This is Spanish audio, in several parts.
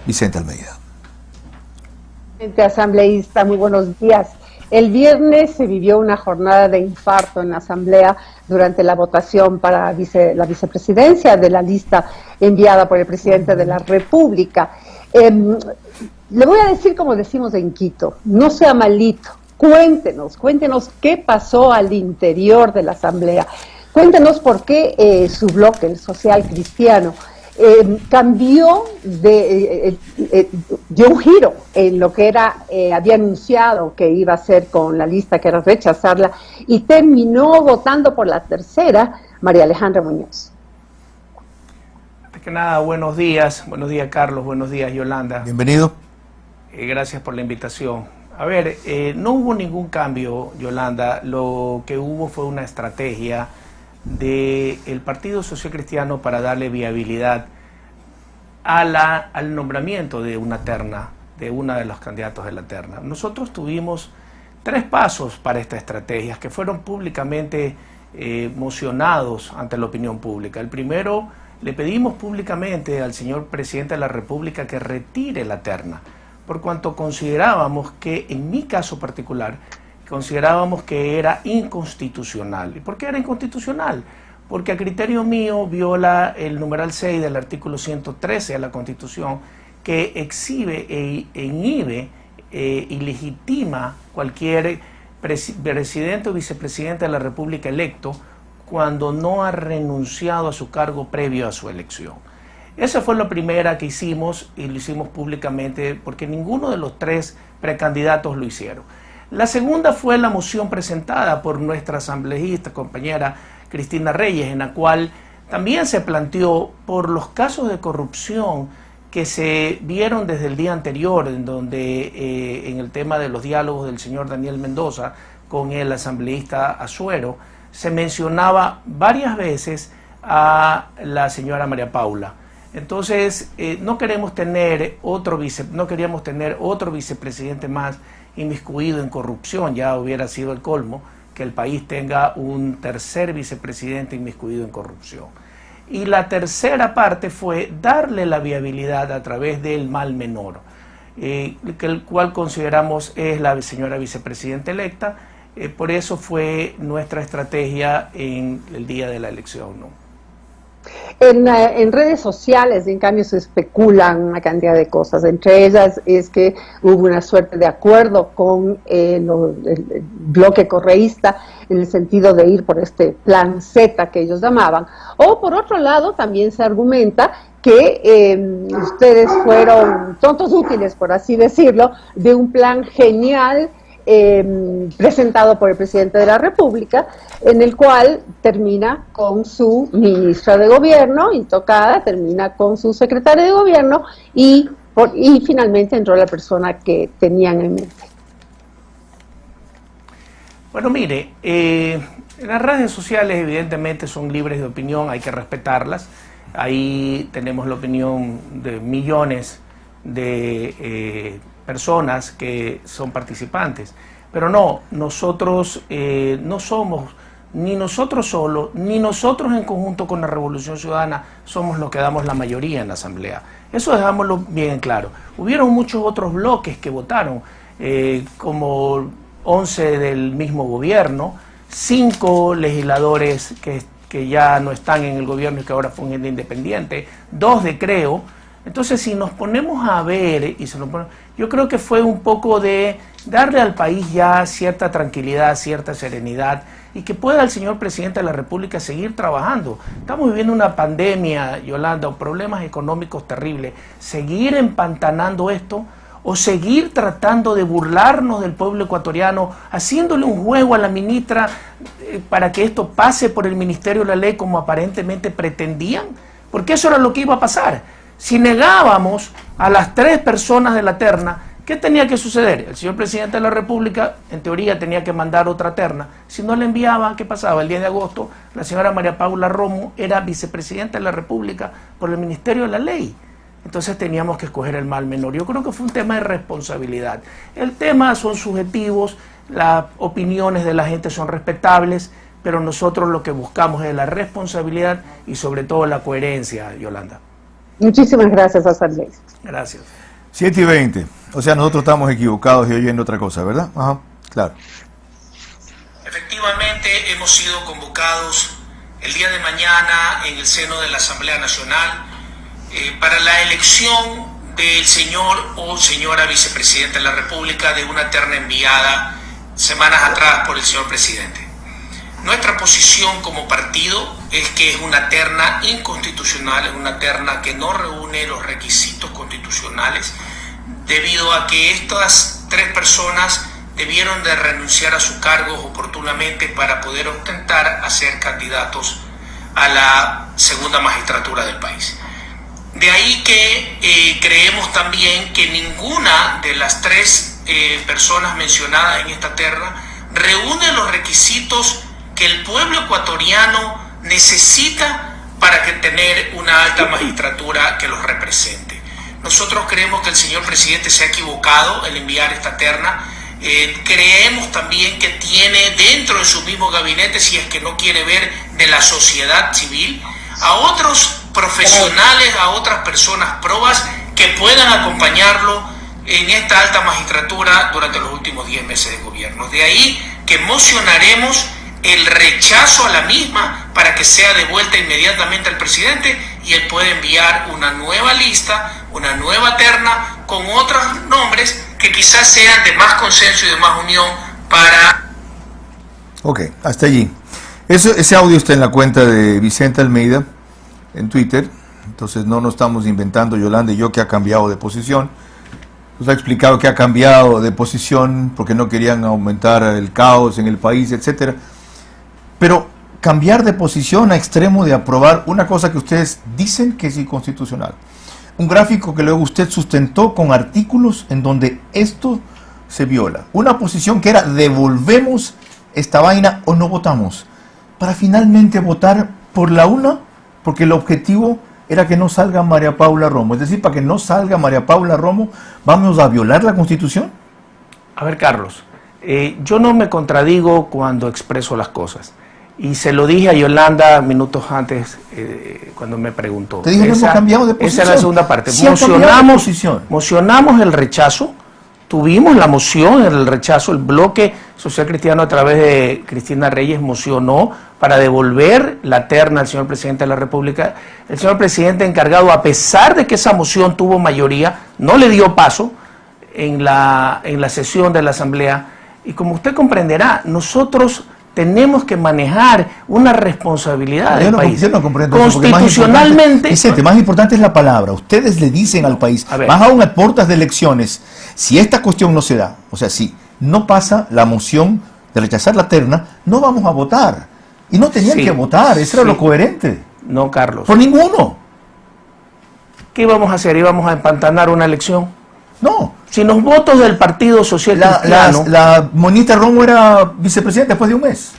Vicente Almeida. Asambleísta, muy buenos días. El viernes se vivió una jornada de infarto en la Asamblea durante la votación para la vicepresidencia de la lista enviada por el presidente de la República. Le voy a decir como decimos en Quito, no sea malito, cuéntenos qué pasó al interior de la Asamblea, cuéntenos por qué su bloque, el social cristiano, cambió dio un giro en lo que era, había anunciado que iba a hacer con la lista, que era rechazarla, y terminó votando por la tercera, María Alejandra Muñoz. Antes que nada, buenos días Carlos, buenos días Yolanda. Bienvenido. Gracias por la invitación. A ver, no hubo ningún cambio, Yolanda, lo que hubo fue una estrategia del Partido Social Cristiano para darle viabilidad al nombramiento de una terna, de una de los candidatos de la terna. Nosotros tuvimos 3 pasos para esta estrategia que fueron públicamente mocionados ante la opinión pública. El primero, le pedimos públicamente al señor presidente de la República que retire la terna, por cuanto considerábamos que, en mi caso particular, considerábamos que era inconstitucional. ¿Y por qué era inconstitucional? Porque a criterio mío viola el numeral 6 del artículo 113 de la Constitución, que exhibe e inhibe y legitima cualquier presidente o vicepresidente de la República electo cuando no ha renunciado a su cargo previo a su elección. Esa fue la primera que hicimos y lo hicimos públicamente porque ninguno de los 3 precandidatos lo hicieron. La segunda fue la moción presentada por nuestra asambleísta, compañera Cristina Reyes, en la cual también se planteó por los casos de corrupción que se vieron desde el día anterior, en donde en el tema de los diálogos del señor Daniel Mendoza con el asambleísta Azuero, se mencionaba varias veces a la señora María Paula. Entonces, no queríamos tener otro vicepresidente más inmiscuido en corrupción, ya hubiera sido el colmo que el país tenga un tercer vicepresidente inmiscuido en corrupción. Y la tercera parte fue darle la viabilidad a través del mal menor, el cual consideramos es la señora vicepresidenta electa. Por eso fue nuestra estrategia en el día de la elección, ¿no? En redes sociales, en cambio, se especulan una cantidad de cosas. Entre ellas es que hubo una suerte de acuerdo con el bloque correísta en el sentido de ir por este plan Z que ellos llamaban. O por otro lado, también se argumenta que ustedes fueron tontos útiles, por así decirlo, de un plan genial presentado por el presidente de la República, en el cual termina con su ministra de gobierno, intocada, termina con su secretaria de gobierno y finalmente entró la persona que tenían en mente. Bueno, mire, las redes sociales evidentemente son libres de opinión, hay que respetarlas. Ahí tenemos la opinión de millones de personas que son participantes, pero no, nosotros no somos ni nosotros solos, ni nosotros en conjunto con la Revolución Ciudadana somos los que damos la mayoría en la Asamblea. Eso dejámoslo bien claro. Hubieron muchos otros bloques que votaron, como 11 del mismo gobierno, 5 legisladores que ya no están en el gobierno y que ahora fungen de independiente, 2 de Creo. Entonces, si nos ponemos a ver, yo creo que fue un poco de darle al país ya cierta tranquilidad, cierta serenidad, y que pueda el señor presidente de la República seguir trabajando. Estamos viviendo una pandemia, Yolanda, problemas económicos terribles. ¿Seguir empantanando esto o seguir tratando de burlarnos del pueblo ecuatoriano, haciéndole un juego a la ministra para que esto pase por el Ministerio de la Ley como aparentemente pretendían? Porque eso era lo que iba a pasar. Si negábamos a las 3 personas de la terna, ¿qué tenía que suceder? El señor presidente de la República, en teoría, tenía que mandar otra terna. Si no le enviaba, ¿qué pasaba? El 10 de agosto, la señora María Paula Romo era vicepresidenta de la República por el Ministerio de la Ley. Entonces teníamos que escoger el mal menor. Yo creo que fue un tema de responsabilidad. El tema son subjetivos, las opiniones de la gente son respetables, pero nosotros lo que buscamos es la responsabilidad y sobre todo la coherencia, Yolanda. Muchísimas gracias, asambleísta. Gracias. 7:20. O sea, nosotros estamos equivocados y oyendo otra cosa, ¿verdad? Ajá, claro. Efectivamente, hemos sido convocados el día de mañana en el seno de la Asamblea Nacional para la elección del señor o señora vicepresidenta de la República de una terna enviada semanas atrás por el señor presidente. Nuestra posición como partido es que es una terna inconstitucional, es una terna que no reúne los requisitos constitucionales, debido a que estas tres personas debieron de renunciar a sus cargos oportunamente para poder ostentar a ser candidatos a la segunda magistratura del país. De ahí que creemos también que ninguna de las tres personas mencionadas en esta terna reúne los requisitos que el pueblo ecuatoriano necesita para que tener una alta magistratura que los represente. Nosotros creemos que el señor presidente se ha equivocado al enviar esta terna. Creemos también que tiene dentro de su mismo gabinete, si es que no quiere ver de la sociedad civil, a otros profesionales, a otras personas probas que puedan acompañarlo en esta alta magistratura durante los últimos 10 meses de gobierno. De ahí que mocionaremos el rechazo a la misma para que sea devuelta inmediatamente al presidente y él puede enviar una nueva lista, una nueva terna con otros nombres que quizás sean de más consenso y de más unión para... Ok, hasta allí. Ese audio está en la cuenta de Vicente Almeida en Twitter, entonces no nos estamos inventando Yolanda y yo que ha cambiado de posición. Nos ha explicado que ha cambiado de posición porque no querían aumentar el caos en el país, etcétera. Pero cambiar de posición a extremo de aprobar una cosa que ustedes dicen que es inconstitucional. Un gráfico que luego usted sustentó con artículos en donde esto se viola. Una posición que era devolvemos esta vaina o no votamos. Para finalmente votar por la una, porque el objetivo era que no salga María Paula Romo. Es decir, para que no salga María Paula Romo, ¿vamos a violar la Constitución? A ver, Carlos, yo no me contradigo cuando expreso las cosas. Y se lo dije a Yolanda minutos antes cuando me preguntó. Te dije que hemos cambiado de posición. Esa es la segunda parte. Sí, mocionamos el rechazo, tuvimos la moción, el rechazo, el bloque social cristiano a través de Cristina Reyes mocionó para devolver la terna al señor presidente de la República. El señor presidente encargado, a pesar de que esa moción tuvo mayoría, no le dio paso en la sesión de la Asamblea. Y como usted comprenderá, nosotros tenemos que manejar una responsabilidad del país. Yo no comprendo constitucionalmente. Vicente, más importante es la palabra. Ustedes le dicen al país, más aún a puertas de elecciones, si esta cuestión no se da, o sea, si no pasa la moción de rechazar la terna, no vamos a votar. Y no tenían que votar, eso era lo coherente. No, Carlos. Por ninguno. ¿Qué íbamos a hacer? ¿Íbamos a empantanar una elección? No. Si los votos del Partido Social Cristiano... La monita Romo era vicepresidenta después de un mes.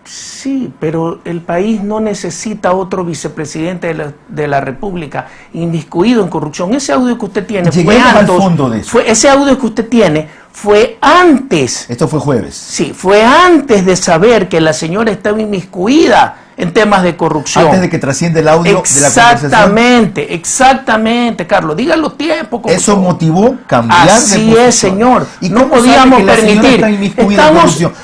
Sí, pero el país no necesita otro vicepresidente de la República inmiscuido en corrupción. Ese audio que usted tiene ese audio que usted tiene fue antes. Esto fue jueves. Sí, fue antes de saber que la señora estaba inmiscuida en temas de corrupción. Antes de que trascienda el audio de la conversación. Exactamente, Carlos. Diga los tiempos. Eso motivó cambiar Así de posición. Es, señor. ¿Y no podíamos permitir.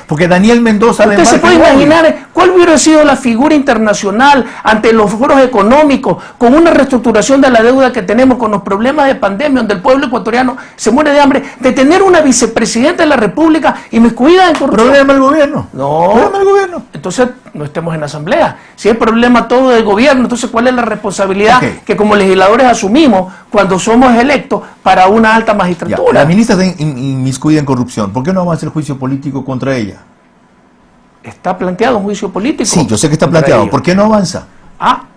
Porque Daniel Mendoza... Usted se puede imaginar cuál hubiera sido la figura internacional ante los foros económicos, con una reestructuración de la deuda que tenemos, con los problemas de pandemia, donde el pueblo ecuatoriano se muere de hambre, de tener una vicepresidenta de la República inmiscuida en corrupción. ¿Problema del gobierno? No. ¿Problema del gobierno? Entonces, no estemos en la Asamblea. Si es problema todo del gobierno, entonces ¿cuál es la responsabilidad que como legisladores asumimos cuando somos electos para una alta magistratura? La ministra está inmiscuida en corrupción. ¿Por qué no avanza el juicio político contra ella? Está planteado un juicio político. Sí, yo sé que está planteado. ¿Por qué no avanza?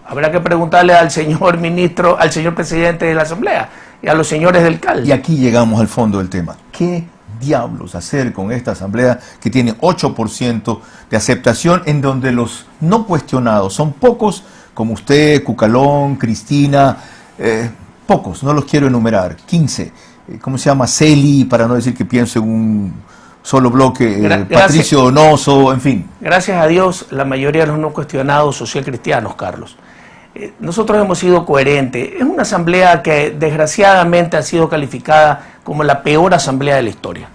Habrá que preguntarle al señor ministro, al señor presidente de la Asamblea y a los señores del CAL. Y aquí llegamos al fondo del tema. ¿Qué diablos hacer con esta Asamblea que tiene 8% de aceptación, en donde los no cuestionados son pocos, como usted, Cucalón, Cristina, pocos, no los quiero enumerar, 15, ¿cómo se llama? Celi, para no decir que pienso en un solo bloque, Patricio Donoso, en fin. Gracias a Dios, la mayoría de los no cuestionados social cristianos, Carlos. nosotros hemos sido coherentes. Es una asamblea que desgraciadamente ha sido calificada como la peor asamblea de la historia.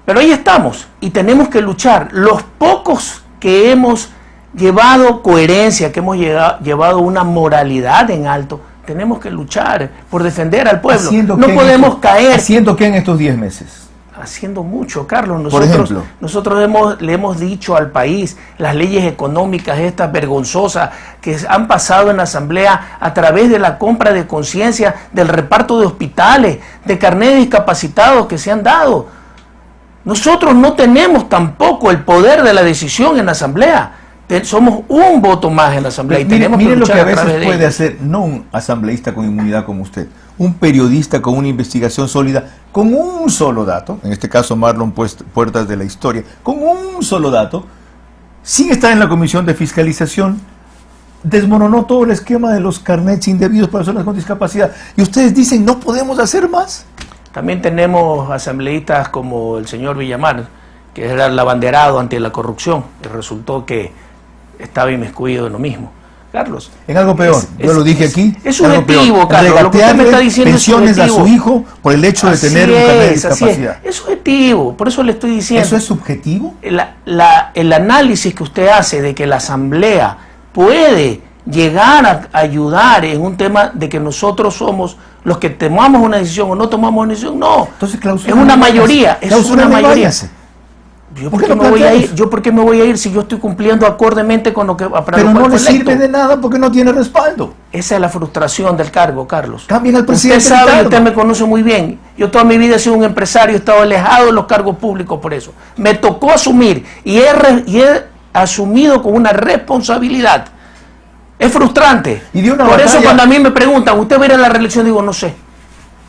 Pero ahí estamos y tenemos que luchar. Los pocos que hemos llevado coherencia, que hemos llevado una moralidad en alto, tenemos que luchar por defender al pueblo. No podemos caer. ¿Haciendo qué en estos 10 meses? Haciendo mucho, Carlos. Por ejemplo, nosotros le hemos dicho al país las leyes económicas estas vergonzosas que han pasado en la Asamblea a través de la compra de conciencia, del reparto de hospitales, de carnet de discapacitados que se han dado. Nosotros no tenemos tampoco el poder de la decisión en la Asamblea. Somos un voto más en la Asamblea y tenemos que luchar lo que a veces puede hacer, no un asambleísta con inmunidad como usted, un periodista con una investigación sólida, con un solo dato, en este caso Marlon Puertas de la Historia, con un solo dato, sin estar en la Comisión de Fiscalización, desmoronó todo el esquema de los carnets indebidos para personas con discapacidad. Y ustedes dicen, no podemos hacer más. También tenemos asambleístas como el señor Villamar, que era el abanderado ante la corrupción, y resultó que estaba inmiscuido en lo mismo. Carlos. En algo peor, yo lo dije aquí. Es subjetivo, Carlos. Lo que usted me está diciendo pensiones a su hijo por el hecho de tener un carnet de discapacidad. Es subjetivo, por eso le estoy diciendo. ¿Eso es subjetivo? El análisis que usted hace de que la Asamblea puede llegar a ayudar en un tema de que nosotros somos los que tomamos una decisión o no tomamos una decisión, no. Entonces, es una mayoría. Es una mayoría. ¿Yo por qué me voy a ir si yo estoy cumpliendo acordemente con lo que pero no le sirve de nada porque no tiene respaldo? Esa es la frustración del cargo, Carlos. Cambien al presidente. Usted sabe, usted me conoce muy bien. Yo toda mi vida he sido un empresario, he estado alejado de los cargos públicos por eso. Me tocó asumir y he asumido con una responsabilidad. Es frustrante. Por eso cuando a mí me preguntan, ¿usted va a ir a la reelección? Digo, no sé.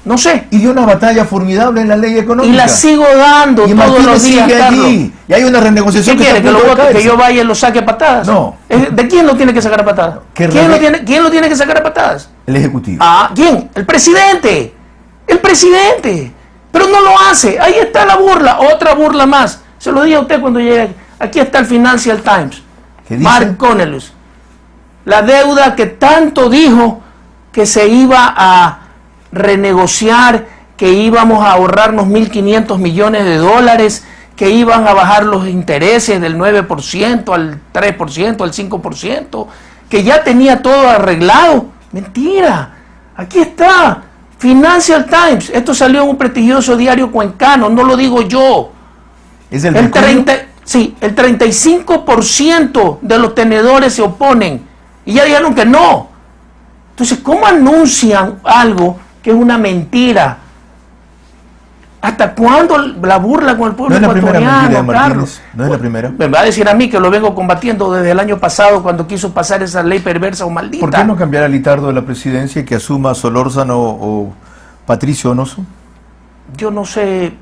No sé. Y dio una batalla formidable en la ley económica. Y la sigo dando todos los días, Carlos. Y hay una renegociación. ¿Qué quiere? ¿Que yo vaya y lo saque a patadas? No. ¿De quién lo tiene que sacar a patadas? ¿Quién lo tiene que sacar a patadas? El Ejecutivo. ¿Quién? El presidente. El presidente. Pero no lo hace. Ahí está la burla. Otra burla más. Se lo dije a usted cuando llegue. Aquí está el Financial Times. ¿Qué dice? Mark Cornelius. La deuda que tanto dijo que se iba a renegociar, que íbamos a ahorrarnos 1.500 millones de dólares, que iban a bajar los intereses del 9% al 3%, al 5%, que ya tenía todo arreglado. Mentira. Aquí está. Financial Times. Esto salió en un prestigioso diario cuencano, no lo digo yo. ¿Es el 35% de los tenedores se oponen y ya dijeron que no. Entonces, ¿cómo anuncian algo que es una mentira? ¿Hasta cuándo la burla con el pueblo ecuatoriano, Carlos? No es la primera. Me va a decir a mí que lo vengo combatiendo desde el año pasado cuando quiso pasar esa ley perversa o maldita. ¿Por qué no cambiar a Litardo de la presidencia y que asuma Solórzano o Patricio Donoso? Yo no sé.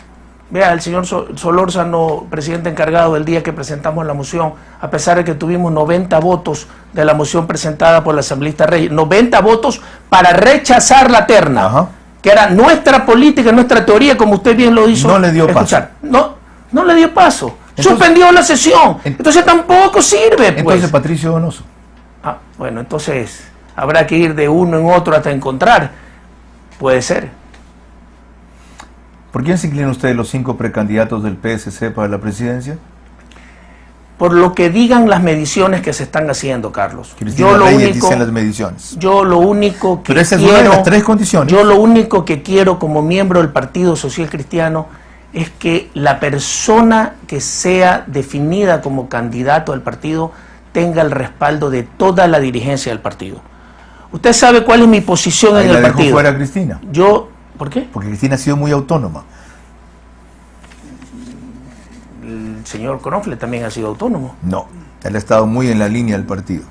Vea, el señor Solórzano, presidente encargado del día que presentamos la moción, a pesar de que tuvimos 90 votos de la moción presentada por la asambleísta Reyes, 90 votos para rechazar la terna. Ajá. Que era nuestra política, nuestra teoría, como usted bien lo hizo. No le dio paso. No le dio paso. Entonces, suspendió la sesión. Entonces tampoco sirve, pues. Entonces Patricio Donoso. Bueno, entonces habrá que ir de uno en otro hasta encontrar. Puede ser. ¿Por quién se inclinan ustedes los 5 precandidatos del PSC para la presidencia? Por lo que digan las mediciones que se están haciendo, Carlos. Cristina Reyes dicen las mediciones. Yo lo único que Pero esa es una de las 3 condiciones. Yo lo único que quiero como miembro del Partido Social Cristiano es que la persona que sea definida como candidato al partido tenga el respaldo de toda la dirigencia del partido. Usted sabe cuál es mi posición en el partido. Dejó fuera a Cristina. ¿Por qué? Porque Cristina ha sido muy autónoma. El señor Cronfle también ha sido autónomo. No, él ha estado muy en la línea del partido.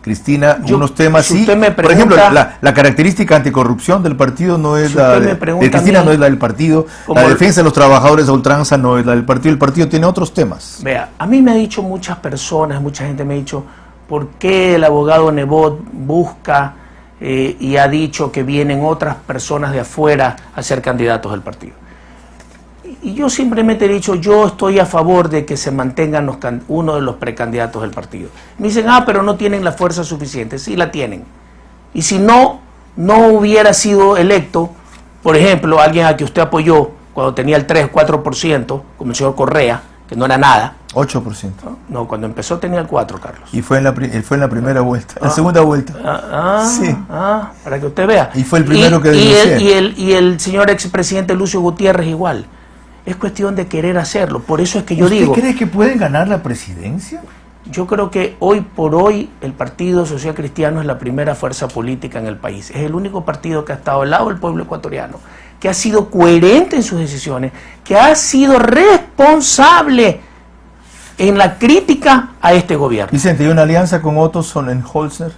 Cristina, unos temas si sí. Por ejemplo, la característica anticorrupción del partido no es la de Cristina, no es la del partido. La defensa de los trabajadores a ultranza no es la del partido. El partido tiene otros temas. Vea, a mí me ha dicho muchas personas, mucha gente me ha dicho, ¿por qué el abogado Nebot busca y ha dicho que vienen otras personas de afuera a ser candidatos del partido? Y yo simplemente he dicho, yo estoy a favor de que se mantengan uno de los precandidatos del partido. Me dicen, pero no tienen la fuerza suficiente. Sí la tienen. Y si no hubiera sido electo, por ejemplo, alguien a que usted apoyó cuando tenía el 3 o 4%, como el señor Correa, que no era nada. 8%. No, cuando empezó tenía el 4, Carlos. Y fue en la primera vuelta, la segunda vuelta. Sí. Para que usted vea. Y fue el primero que denuncié. Y el señor expresidente Lucio Gutiérrez igual. Es cuestión de querer hacerlo. Por eso es que yo digo... ¿Usted cree que pueden ganar la presidencia? Yo creo que hoy por hoy el Partido Social Cristiano es la primera fuerza política en el país. Es el único partido que ha estado al lado del pueblo ecuatoriano, que ha sido coherente en sus decisiones, que ha sido responsable en la crítica a este gobierno. Vicente, ¿y una alianza con Otto Sonnenholzer?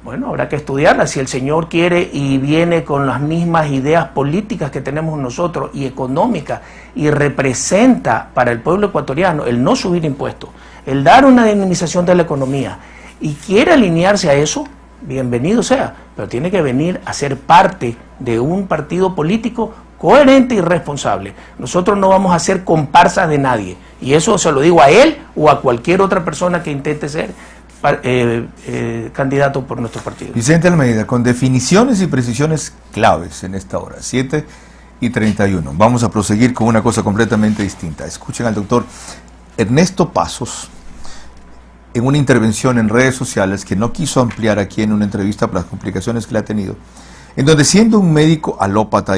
Bueno, habrá que estudiarla. Si el señor quiere y viene con las mismas ideas políticas que tenemos nosotros y económicas y representa para el pueblo ecuatoriano el no subir impuestos, el dar una dinamización de la economía y quiere alinearse a eso, bienvenido sea, pero tiene que venir a ser parte de un partido político coherente y responsable. Nosotros no vamos a ser comparsas de nadie, y eso se lo digo a él o a cualquier otra persona que intente ser candidato por nuestro partido. Vicente Almeida, con definiciones y precisiones claves en esta hora, 7:31. Vamos a proseguir con una cosa completamente distinta. Escuchen al doctor Ernesto Pasos en una intervención en redes sociales que no quiso ampliar aquí en una entrevista por las complicaciones que le ha tenido, en donde siendo un médico alópata y